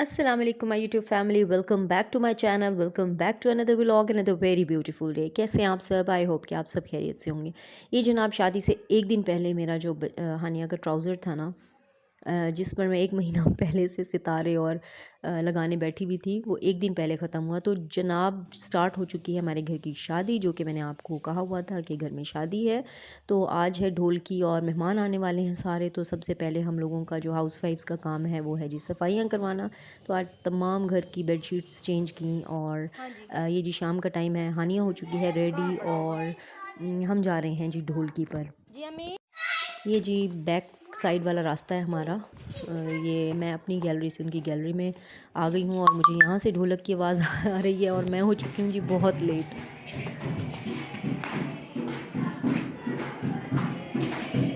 अस्सलाम वालेकुम my YouTube family, welcome back to my channel, welcome back to another vlog, another very beautiful day. कैसे हैं आप सब? आई होप कि आप सब खैरियत से होंगे। ये जनाब शादी से एक दिन पहले मेरा जो हानिया का ट्राउज़र था ना, जिस पर मैं एक महीना पहले से सितारे और लगाने बैठी हुई थी, वो एक दिन पहले ख़त्म हुआ। तो जनाब स्टार्ट हो चुकी है हमारे घर की शादी, जो कि मैंने आपको कहा हुआ था कि घर में शादी है। तो आज है ढोलकी और मेहमान आने वाले हैं सारे। तो सबसे पहले हम लोगों का जो हाउस वाइफ्स का काम है वो है जी सफाइयाँ करवाना। तो आज तमाम घर की बेडशीट्स चेंज की और ये जी शाम का टाइम है, हानिया हो चुकी है रेडी और हम जा रहे हैं जी ढोलकी पर। जी अम्मी। ये जी बैक साइड वाला रास्ता है हमारा। ये मैं अपनी गैलरी से उनकी गैलरी में आ गई हूँ और मुझे यहाँ से ढोलक की आवाज़ आ रही है और मैं हो चुकी हूँ जी बहुत लेट।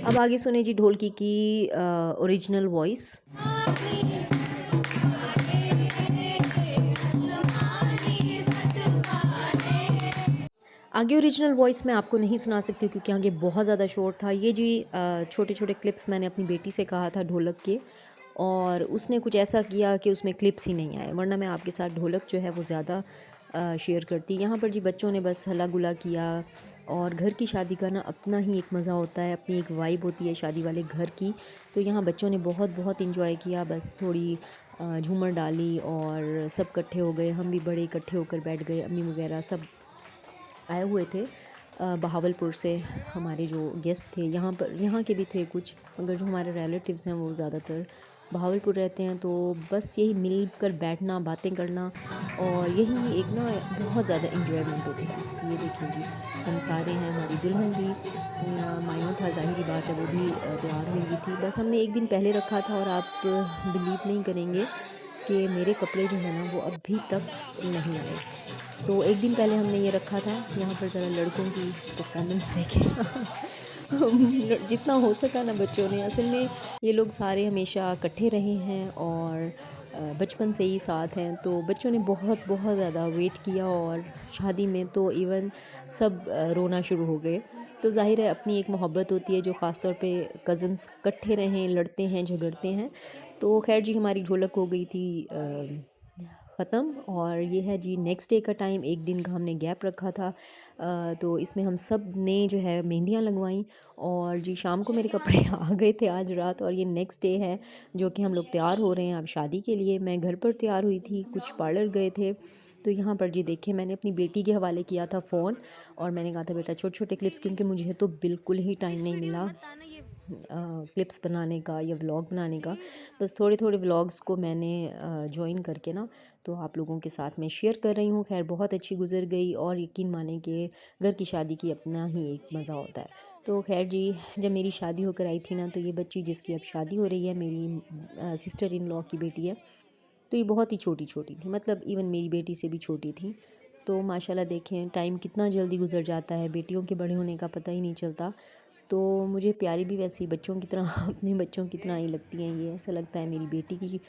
अब आगे सुने जी ढोलकी की ओरिजिनल वॉइस। आगे ओरिजिनल वॉइस मैं आपको नहीं सुना सकती क्योंकि आगे बहुत ज़्यादा शोर था। ये जी छोटे छोटे क्लिप्स मैंने अपनी बेटी से कहा था ढोलक के, और उसने कुछ ऐसा किया कि उसमें क्लिप्स ही नहीं आए, वरना मैं आपके साथ ढोलक जो है वो ज़्यादा शेयर करती। यहाँ पर जी बच्चों ने बस हल्ला गुला किया। और घर की शादी का ना अपना ही एक मज़ा होता है, अपनी एक वाइब होती है शादी वाले घर की। तो यहाँ बच्चों ने बहुत बहुत इंजॉय किया। बस थोड़ी झूमर डाली और सब इकट्ठे हो गए, हम भी बड़े इकट्ठे होकर बैठ गए। अम्मी वगैरह सब आए हुए थे बहावलपुर से। हमारे जो गेस्ट थे यहाँ पर, यहाँ के भी थे कुछ, मगर जो हमारे रिलेटिव्स हैं वो ज़्यादातर बहावलपुर रहते हैं। तो बस यही मिल कर बैठना, बातें करना, और यही एक ना बहुत ज़्यादा इन्जॉयमेंट होती है। ये देखें जी, हम सारे हैं, हमारी दुल्हन भी मायूं था, ज़ाहिरी बात है वो भी तैयार हुई हुई थी। बस हमने एक दिन पहले रखा था और आप बिलीव नहीं करेंगे कि मेरे कपड़े जो है ना वो अभी तक नहीं आए। तो एक दिन पहले हमने ये रखा था। यहाँ पर ज़रा लड़कों की परफॉर्मेंस देखें। जितना हो सका ना बच्चों ने, असल में ये लोग सारे हमेशा इकट्ठे रहे हैं और बचपन से ही साथ हैं। तो बच्चों ने बहुत बहुत ज़्यादा वेट किया और शादी में तो इवन सब रोना शुरू हो गए। तो ज़ाहिर है अपनी एक मोहब्बत होती है जो ख़ास तौर पे कज़न्स इकट्ठे रहें, लड़ते हैं, झगड़ते हैं। तो खैर जी हमारी ढोलक हो गई थी ख़त्म। और ये है जी नेक्स्ट डे का टाइम, एक दिन का हमने गैप रखा था। तो इसमें हम सब ने जो है मेहंदियाँ लगवाईं। और जी शाम को मेरे कपड़े आ गए थे आज रात, और ये नेक्स्ट डे है जो कि हम लोग तैयार हो रहे हैं अब शादी के लिए। मैं घर पर तैयार हुई थी, कुछ पार्लर गए थे। तो यहाँ पर जी देखिए, मैंने अपनी बेटी के हवाले किया था फ़ोन, और मैंने कहा था बेटा छोटे छोटे क्लिप्स, क्योंकि मुझे तो बिल्कुल ही टाइम इस नहीं वीडियो मिला में मत आना ये। क्लिप्स बनाने का या व्लॉग बनाने का। जी जी। बस थोड़े थोड़े व्लॉग्स को मैंने जॉइन करके ना, तो आप लोगों के साथ मैं शेयर कर रही हूँ। खैर बहुत अच्छी गुजर गई, और यकीन माने कि घर की शादी की अपना ही एक जी मज़ा जी होता है। बताओ। तो खैर जी, जब मेरी शादी होकर आई थी ना, तो ये बच्ची जिसकी अब शादी हो रही है, मेरी सिस्टर इन लॉ की बेटी है। तो ये बहुत ही छोटी छोटी थी, मतलब इवन मेरी बेटी से भी छोटी थी। तो माशाल्लाह देखें टाइम कितना जल्दी गुजर जाता है, बेटियों के बड़े होने का पता ही नहीं चलता। तो मुझे प्यारी भी वैसे ही बच्चों की तरह अपने बच्चों की तरह ही लगती हैं ये, ऐसा लगता है मेरी बेटी की,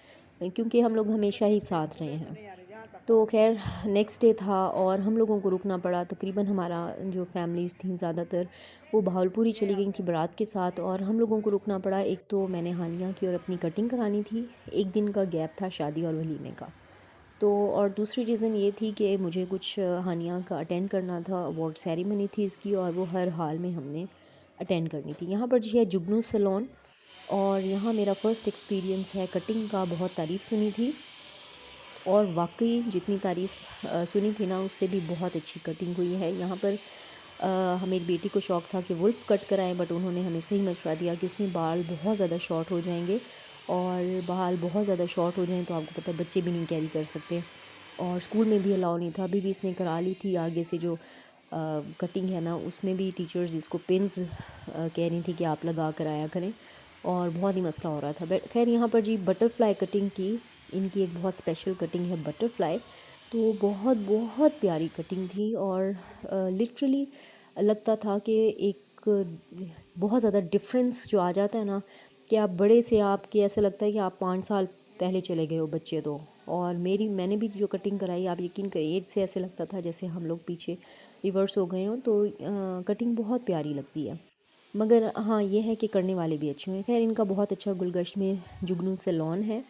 क्योंकि हम लोग हमेशा ही साथ रहे हैं। तो खैर नेक्स्ट डे था और हम लोगों को रुकना पड़ा। तकरीबन हमारा जो फैमिलीज़ थी ज़्यादातर वो भावलपुर ही चली गई थी बारात के साथ, और हम लोगों को रुकना पड़ा। एक तो मैंने हानिया की और अपनी कटिंग करानी थी, एक दिन का गैप था शादी और वलीमे का। तो और दूसरी रीज़न ये थी कि मुझे कुछ हानिया का अटेंड करना था, अवार्ड सेरेमनी थी इसकी, और वो हर हाल में हमने अटेंड करनी थी। यहाँ पर जी है जुगनू सैलून, और यहाँ मेरा फ़र्स्ट एक्सपीरियंस है कटिंग का। बहुत तारीफ़ सुनी थी, और वाकई जितनी तारीफ़ सुनी थी ना, उससे भी बहुत अच्छी कटिंग हुई है यहाँ पर। मेरी बेटी को शौक़ था कि वुल्फ़ कट कराएं, बट उन्होंने हमें सही मशवरा दिया कि उसमें बाल बहुत ज़्यादा शॉर्ट हो जाएंगे, और बाल बहुत ज़्यादा शॉर्ट हो जाएं तो आपको पता है बच्चे भी नहीं कैरी कर सकते, और स्कूल में भी अलाउ नहीं था। अभी भी इसने करा ली थी, आगे से जो कटिंग है ना, उसमें भी टीचर्स इसको पिन्स कह रही थी कि आप लगा कर आया करें, और बहुत ही मसला हो रहा था। बट खैर यहाँ पर जी बटरफ्लाई कटिंग की, इनकी एक बहुत स्पेशल कटिंग है बटरफ्लाई। तो बहुत बहुत प्यारी कटिंग थी, और लिटरली लगता था कि एक बहुत ज़्यादा डिफरेंस जो आ जाता है ना, कि आप बड़े से आपके ऐसा लगता है कि आप 5 साल पहले चले गए हो बच्चे तो। और मैंने भी जो कटिंग कराई, आप यकीन करिए एज से ऐसे लगता था जैसे हम लोग पीछे रिवर्स हो गए हों। तो कटिंग बहुत प्यारी लगती है, मगर हाँ ये है कि करने वाले भी अच्छे हैं। खैर इनका बहुत अच्छा गुलगश में जुगनू सैलून है।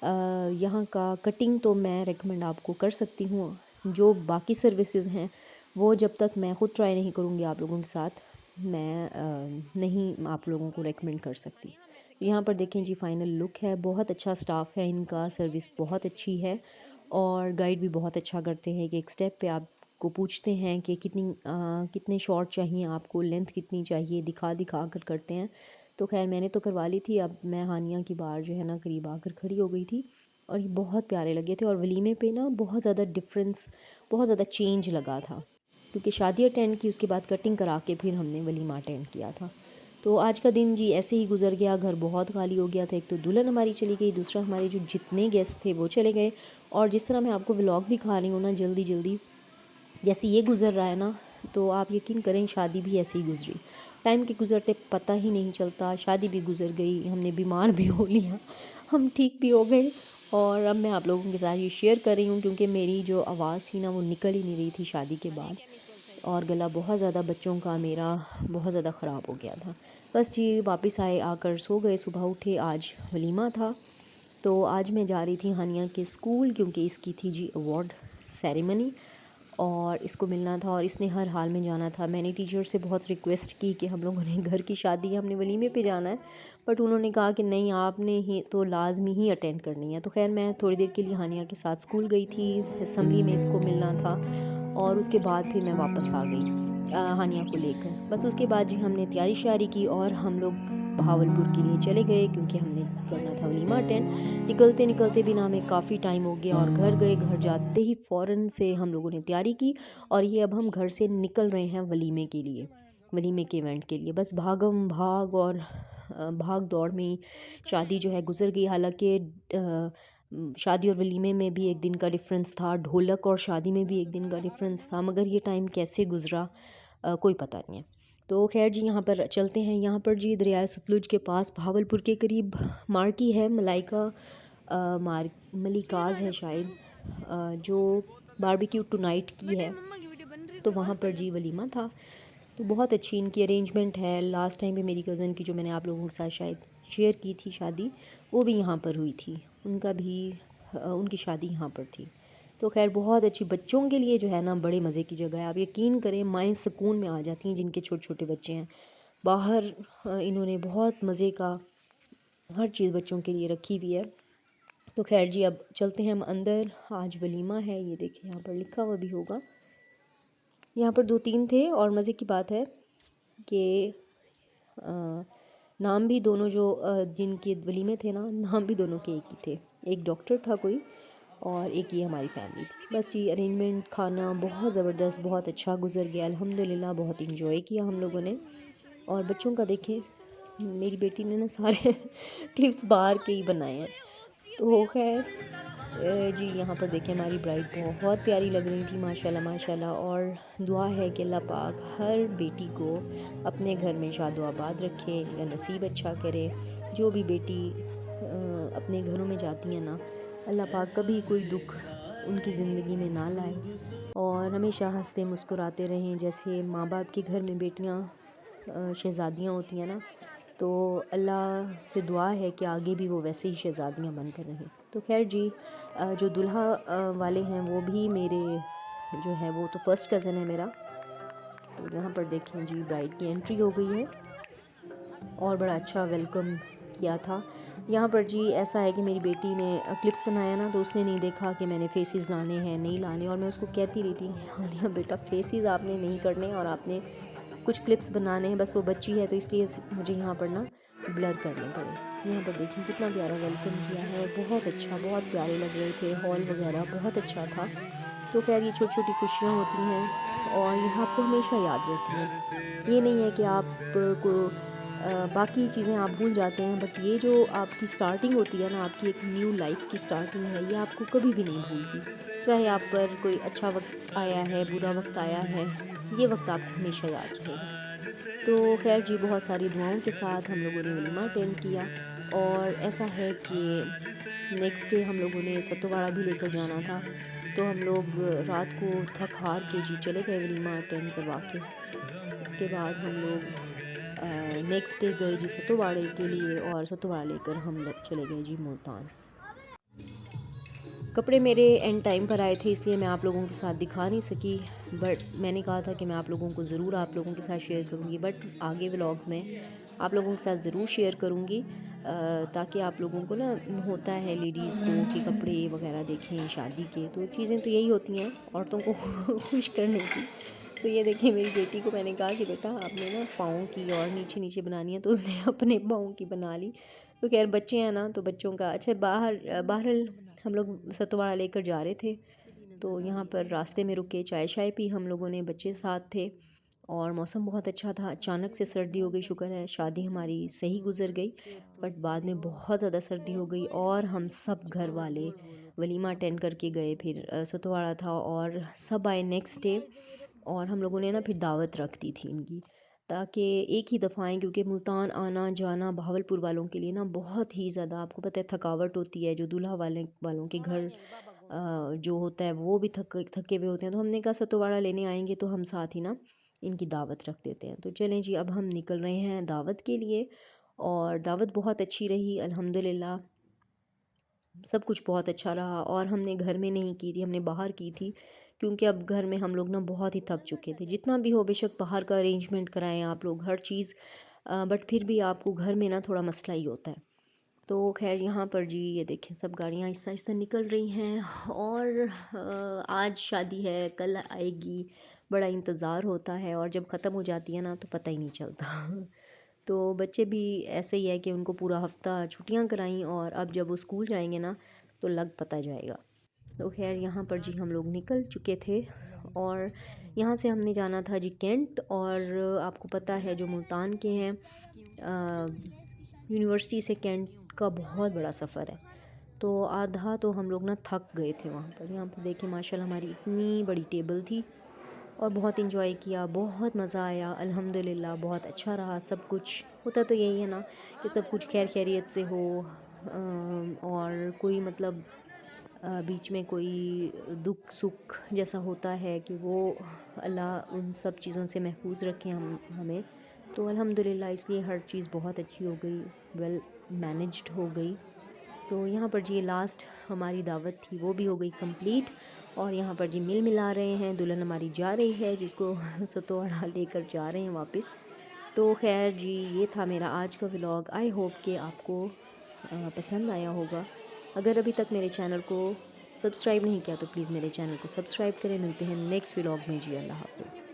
यहाँ का कटिंग तो मैं रेकमेंड आपको कर सकती हूँ। जो बाकी सर्विसेज हैं वो जब तक मैं ख़ुद ट्राई नहीं करूँगी आप लोगों के साथ, मैं नहीं आप लोगों को रेकमेंड कर सकती। यहाँ पर देखें जी, फ़ाइनल लुक है। बहुत अच्छा स्टाफ है इनका, सर्विस बहुत अच्छी है और गाइड भी बहुत अच्छा करते हैं कि एक स्टेप पे आपको पूछते हैं कि कितने शॉट चाहिए आपको, लेंथ कितनी चाहिए, दिखा दिखा कर करते हैं। तो खैर मैंने तो करवा ली थी। अब मैं हानिया की बार जो है ना करीब आकर खड़ी हो गई थी और ये बहुत प्यारे लगे थे और वलीमे पे ना बहुत ज़्यादा डिफरेंस, बहुत ज़्यादा चेंज लगा था, क्योंकि शादी अटेंड की उसके बाद कटिंग करा के फिर हमने वलीमा अटेंड किया था। तो आज का दिन जी ऐसे ही गुजर गया। घर बहुत खाली हो गया था। एक तो दुल्हन हमारी चली गई, दूसरा हमारे जो जितने गेस्ट थे वो चले गए। और जिस तरह मैं आपको व्लॉग दिखा रही हूँ ना जल्दी जल्दी जैसे ये गुज़र रहा है ना, तो आप यकीन करें शादी भी ऐसे ही गुजरी। टाइम के गुज़रते पता ही नहीं चलता। शादी भी गुज़र गई, हमने बीमार भी हो लिया, हम ठीक भी हो गए। और अब मैं आप लोगों के साथ ये शेयर कर रही हूँ क्योंकि मेरी जो आवाज़ थी ना वो निकल ही नहीं रही थी शादी के बाद, और गला बहुत ज़्यादा बच्चों का मेरा बहुत ज़्यादा ख़राब हो गया था। बस जी वापस आए, आकर सो गए, सुबह उठे, आज वलीमा था। तो आज मैं जा रही थी हानिया के स्कूल क्योंकि इसकी थी जी अवार्ड सेरेमनी और इसको मिलना था और इसने हर हाल में जाना था। मैंने टीचर से बहुत रिक्वेस्ट की कि हम लोगों ने घर की शादी है, हमने वलीमे पे जाना है, बट उन्होंने कहा कि नहीं आपने ही तो लाजमी ही अटेंड करनी है। तो खैर मैं थोड़ी देर के लिए हानिया के साथ स्कूल गई थी, असम्बली में इसको मिलना था और उसके बाद फिर मैं वापस आ गई हानिया को लेकर। बस उसके बाद जी हमने तैयारी शारी की और हम लोग बहावलपुर के लिए चले गए क्योंकि हमने करना था वलीमा अटेंड। निकलते निकलते भी ना हमें काफ़ी टाइम हो गया और घर गए। घर जाते ही फ़ौरन से हम लोगों ने तैयारी की और ये अब हम घर से निकल रहे हैं वलीमे के लिए, वलीमे के इवेंट के लिए। बस भागम भाग और भाग दौड़ में ही शादी जो है गुजर गई। हालांकि शादी और वलीमे में भी एक दिन का डिफरेंस था, ढोलक और शादी में भी एक दिन का डिफरेंस था, मगर ये टाइम कैसे गुजरा कोई पता नहीं है। तो खैर जी यहाँ पर चलते हैं। यहाँ पर जी दरियाए सतलुज के पास भावलपुर के करीब मार्की है, मलाइका मलिकाज़ है शायद, जो बारबेक्यू टू नाइट की है। तो वहाँ पर जी वलीमा था। तो बहुत अच्छी इनकी अरेंजमेंट है। लास्ट टाइम भी मेरी कज़न की जो मैंने आप लोगों के साथ शायद शेयर की थी शादी, वो भी यहाँ पर हुई थी। उनका भी उनकी शादी यहाँ पर थी। तो खैर बहुत अच्छी, बच्चों के लिए जो है ना बड़े मज़े की जगह है। आप यकीन करें माएँ सुकून में आ जाती हैं जिनके छोटे छोटे बच्चे हैं। बाहर इन्होंने बहुत मज़े का हर चीज़ बच्चों के लिए रखी हुई है। तो खैर जी अब चलते हैं हम अंदर। आज वलीमा है, ये देखिए यहाँ पर लिखा हुआ भी होगा। यहाँ पर 2-3 थे और मज़े की बात है कि नाम भी दोनों जो जिनके वलीमे थे ना, नाम भी दोनों के एक ही थे। एक डॉक्टर था कोई और एक ये हमारी फैमिली थी। बस जी अरेंजमेंट खाना बहुत ज़बरदस्त, बहुत अच्छा गुजर गया अल्हम्दुलिल्लाह। बहुत इंजॉय किया हम लोगों ने। और बच्चों का देखें, मेरी बेटी ने ना सारे क्लिप्स बाहर के ही बनाए हैं। तो खैर जी यहाँ पर देखें हमारी ब्राइड बहुत प्यारी लग रही थी माशाल्लाह माशाल्लाह। और दुआ है कि अल्लाह पाक हर बेटी को अपने घर में शादो आबाद रखे या नसीब अच्छा करे। जो भी बेटी अपने घरों में जाती हैं ना, अल्लाह पाक कभी कोई दुख उनकी ज़िंदगी में ना लाए और हमेशा हंसते मुस्कुराते रहें। जैसे माँ बाप के घर में बेटियाँ शहज़ादियाँ होती हैं ना, तो अल्लाह से दुआ है कि आगे भी वो वैसे ही शहज़ादियाँ बनकर रहें। तो खैर जी जो दूल्हा वाले हैं वो भी मेरे जो है वो तो फर्स्ट कज़न है मेरा। तो यहाँ पर देखें जी ब्राइड की एंट्री हो गई है और बड़ा अच्छा वेलकम किया था। यहाँ पर जी ऐसा है कि मेरी बेटी ने क्लिप्स बनाया ना, तो उसने नहीं देखा कि मैंने फेसेस लाने हैं नहीं लाने, और मैं उसको कहती रही थी हानिया बेटा फेसेस आपने नहीं करने और आपने कुछ क्लिप्स बनाने हैं, बस वो बच्ची है तो इसलिए मुझे यहाँ पर ना ब्लर करने पड़े। यहाँ पर देखिए कितना प्यारा वेलकम किया है और बहुत अच्छा, बहुत प्यारे लग रहे थे, हॉल वगैरह बहुत अच्छा था। तो खैर ये छोटी छोटी खुशियाँ होती हैं और ये आपको हमेशा याद रहती हैं। ये नहीं है कि आपको बाकी चीज़ें आप भूल जाते हैं, बट ये जो आपकी स्टार्टिंग होती है ना, आपकी एक न्यू लाइफ की स्टार्टिंग है, ये आपको कभी भी नहीं भूलती। चाहे आप पर कोई अच्छा वक्त आया है, बुरा वक्त आया है, ये वक्त आपको हमेशा याद रहेगा। तो खैर जी बहुत सारी दुआओं के साथ हम लोगों ने वलीमा अटेंड किया। और ऐसा है कि नेक्स्ट डे हम लोगों ने सत्तूवाड़ा भी लेकर जाना था, तो हम लोग रात को थक हार के जी चले गए वलीमा अटेंड करवा के। उसके बाद हम लोग नेक्स्ट डे गए जी सत्तूवाड़े के लिए और सत्तूवाड़ा लेकर हम चले गए जी मुल्तान। कपड़े मेरे एंड टाइम पर आए थे, इसलिए मैं आप लोगों के साथ दिखा नहीं सकी, बट मैंने कहा था कि मैं आप लोगों को ज़रूर आप लोगों के साथ शेयर करूँगी, बट आगे व्लॉग्स में आप लोगों के साथ ज़रूर शेयर करूँगी, ताकि आप लोगों को ना होता है लेडीज़ को कि कपड़े वगैरह देखें शादी के, तो चीज़ें तो यही होती हैं औरतों को खुश करने की। तो ये देखिए मेरी बेटी को मैंने कहा कि बेटा आपने ना पाँव की और नीचे नीचे बनानी है, तो उसने अपने पाँव की बना ली। तो खैर बच्चे हैं ना, तो बच्चों का अच्छा बहरहाल हम लोग सतवाड़ा लेकर जा रहे थे, तो यहाँ पर रास्ते में रुके, चाय शाय पी हम लोगों ने, बच्चे साथ थे और मौसम बहुत अच्छा था। अचानक से सर्दी हो गई, शुक्र है शादी हमारी सही गुजर गई, बट बाद में बहुत ज़्यादा सर्दी हो गई और हम सब घर वाले वलीमा अटेंड करके गए। फिर सतवाड़ा था और सब आए नेक्स्ट डे, और हम लोगों ने ना फिर दावत रख दी थी इनकी, ताकि एक ही दफ़ा आएँ, क्योंकि मुल्तान आना जाना बहावलपुर वालों के लिए ना बहुत ही ज़्यादा आपको पता है थकावट होती है। जो दूल्हा वालों के घर जो होता है वो भी थके हुए होते हैं, तो हमने कहा सतोवाड़ा लेने आएंगे तो हम साथ ही ना इनकी दावत रख देते हैं। तो चलें जी, अब हम निकल रहे हैं दावत के लिए, और दावत बहुत अच्छी रही अल्हम्दुलिल्लाह, सब कुछ बहुत अच्छा रहा। और हमने घर में नहीं की थी, हमने बाहर की थी, क्योंकि अब घर में हम लोग ना बहुत ही थक चुके थे। जितना भी हो बेशक बाहर का अरेंजमेंट कराएं आप लोग हर चीज़, बट फिर भी आपको घर में ना थोड़ा मसला ही होता है। तो खैर यहाँ पर जी ये देखें सब गाड़ियाँ आहिस्ता आहिस्ता निकल रही हैं, और आज शादी है कल आएगी, बड़ा इंतज़ार होता है, और जब ख़त्म हो जाती है ना तो पता ही नहीं चलता। तो बच्चे भी ऐसे ही है कि उनको पूरा हफ्ता छुट्टियां कराई, और अब जब वो स्कूल जाएंगे ना तो लग पता जाएगा। तो खैर यहाँ पर जी हम लोग निकल चुके थे, और यहाँ से हमने जाना था जी कैंट, और आपको पता है जो मुल्तान के हैं यूनिवर्सिटी से कैंट का बहुत बड़ा सफ़र है, तो आधा तो हम लोग ना थक गए थे वहाँ पर। यहाँ पर देखिए माशाल्लाह हमारी इतनी बड़ी टेबल थी, और बहुत इन्जॉय किया, बहुत मज़ा आया अल्हम्दुलिल्लाह, बहुत अच्छा रहा सब कुछ। होता तो यही है ना कि सब कुछ खैर खैरियत से हो, और कोई मतलब बीच में कोई दुख सुख जैसा होता है कि वो अल्लाह उन सब चीज़ों से महफूज रखें हमें। तो अल्हम्दुलिल्लाह इसलिए हर चीज़ बहुत अच्छी हो गई, वेल मैनेज्ड हो गई। तो यहाँ पर जी लास्ट हमारी दावत थी वो भी हो गई कंप्लीट, और यहाँ पर जी मिल मिला रहे हैं, दुल्हन हमारी जा रही है जिसको सतोड़ा लेकर जा रहे हैं वापस। तो खैर जी ये था मेरा आज का व्लॉग, आई होप कि आपको पसंद आया होगा। अगर अभी तक मेरे चैनल को सब्सक्राइब नहीं किया तो प्लीज़ मेरे चैनल को सब्सक्राइब करें। मिलते हैं नेक्स्ट व्लॉग में जी, अल्लाह हाफ़िज़।